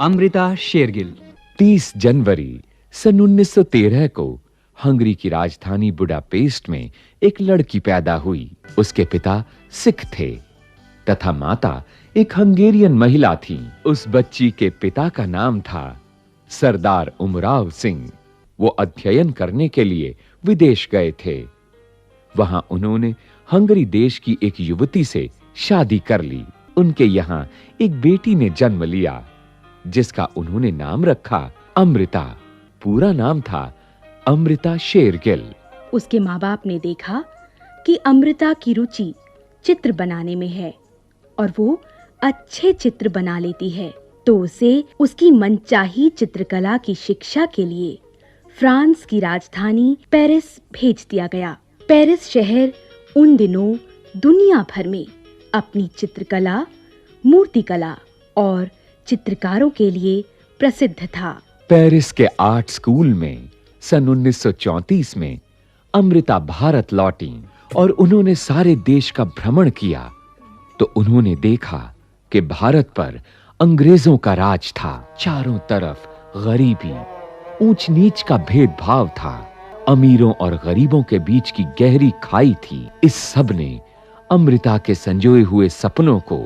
अमृता शेरगिल। 30 जनवरी सन 1913 को हंगरी की राजधानी बुडापेस्ट में एक लड़की पैदा हुई। उसके पिता सिख थे तथा माता एक हंगेरियन महिला थी। उस बच्ची के पिता का नाम था सरदार उमराव सिंह। वो अध्ययन करने के लिए विदेश गए थे। वहां उन्होंने हंगरी देश की एक युवती से शादी कर ली। उनके यहां एक बेटी ने जन्म लिया जिसका उन्होंने नाम रखा अमृता। पूरा नाम था अमृता शेरगिल। उसके माँ-बाप ने देखा कि अमृता की रुचि चित्र बनाने में है और वो अच्छे चित्र बना लेती है, तो उसे उसकी मनचाही चित्रकला की शिक्षा के लिए फ्रांस की राजधानी पेरिस भेज दिया गया। पेरिस शहर उन दिनों दुनिया भर में अपनी चित्रकला, मूर्तिकला और चित्रकारों के लिए प्रसिद्ध था। पेरिस के आर्ट स्कूल में सन 1934 में अमृता भारत लौटी और उन्होंने सारे देश का भ्रमण किया तो उन्होंने देखा कि भारत पर अंग्रेजों का राज था। चारों तरफ गरीबी, ऊंच नीच का भेदभाव था। अमीरों और गरीबों के बीच की गहरी खाई थी। इस सब ने अमृता के संजोए हुए सपनों को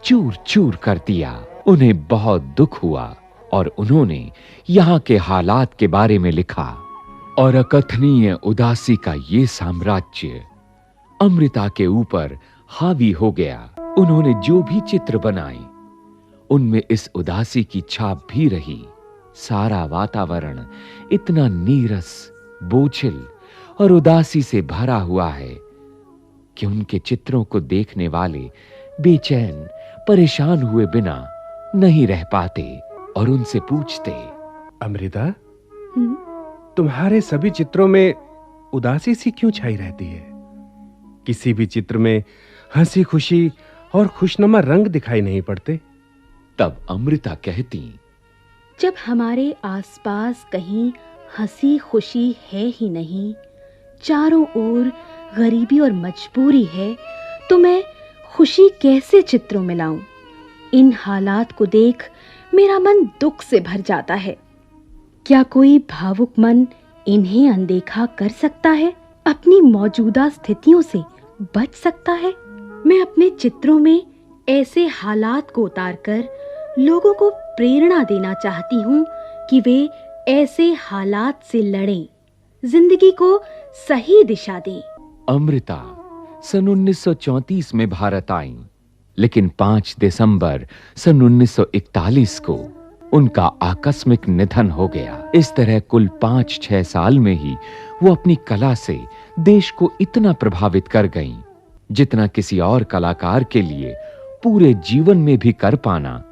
चूर-चूर कर दिया। उन्हें बहुत दुख हुआ और उन्होंने यहाँ के हालात के बारे में लिखा और अकथनीय उदासी का ये साम्राज्य अमृता के ऊपर हावी हो गया। उन्होंने जो भी चित्र बनाए उनमें इस उदासी की छाप भी रही। सारा वातावरण इतना नीरस, बोझिल और उदासी से भरा हुआ है कि उनके चित्रों को देखने वाले बेचैन, परेशान हुए बिना नहीं रह पाते और उनसे पूछते, अमृता, तुम्हारे सभी चित्रों में उदासी सी क्यों छाई रहती है? किसी भी चित्र में हंसी खुशी और खुशनुमा रंग दिखाई नहीं पड़ते। तब अमृता कहती, जब हमारे आसपास कहीं हंसी खुशी है ही नहीं, चारों ओर गरीबी और मजबूरी है, तो मैं खुशी कैसे चित्रों में लाऊं? इन हालात को देख मेरा मन दुख से भर जाता है। क्या कोई भावुक मन इन्हें अनदेखा कर सकता है? अपनी मौजूदा स्थितियों से बच सकता है? मैं अपने चित्रों में ऐसे हालात को उतारकर लोगों को प्रेरणा देना चाहती हूँ कि वे ऐसे हालात से लड़ें, जिंदगी को सही दिशा दें। अमृता सन 1934 में भारत आईं, लेकिन 5 दिसंबर सन 1941 को उनका आकस्मिक निधन हो गया। इस तरह कुल 5-6 साल में ही वो अपनी कला से देश को इतना प्रभावित कर गईं, जितना किसी और कलाकार के लिए पूरे जीवन में भी कर पाना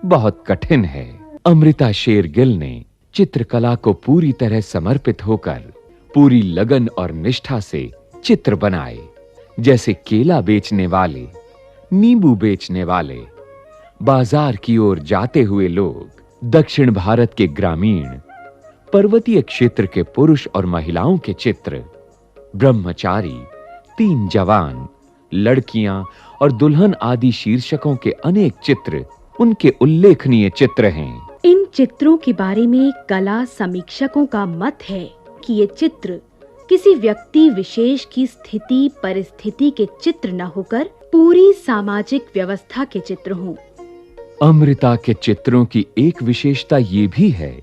बहुत कठिन है। अमृता शेरगिल ने चित्रकला को पूरी तरह समर्पित होकर पूरी लगन और निष्ठा से चित्र बनाए। जैसे केला बेचने वाले, नींबू बेचने वाले, बाजार की ओर जाते हुए लोग, दक्षिण भारत के ग्रामीण, पर्वतीय क्षेत्र के पुरुष और महिलाओं के चित्र, ब्रह्मचारी, 3 जवान, लड़कियां और दुल्हन आदि शीर्षकों के अनेक चित्र उनके उल्लेखनीय चित्र हैं। इन चित्रों के बारे में कला समीक्षकों का मत है कि ये चित्र किसी व्यक्ति विशेष की स्थिति परिस्थिति के चित्र न होकर पूरी सामाजिक व्यवस्था के चित्र हों। अमृता के चित्रों की एक विशेषता ये भी है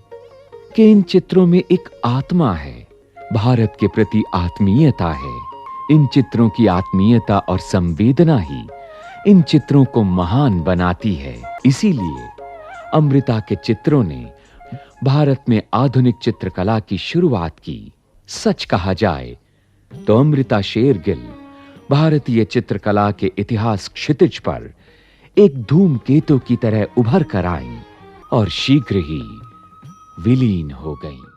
कि इन चित्रों में एक आत्मा है, भारत के प्रति आत्मीयता है। इन चित्रों की आत्मीयता और संवेदना ही इन चित्रों को महान बनाती है। इसीलिए अमृता के चित्रों ने भारत में आधुनिक चित्रकला की शुरुआत की। सच कहा जाए तो अमृता शेरगिल भारतीय चित्रकला के इतिहास क्षितिज पर एक धूमकेतु की तरह उभर कर आईं और शीघ्र ही विलीन हो गईं।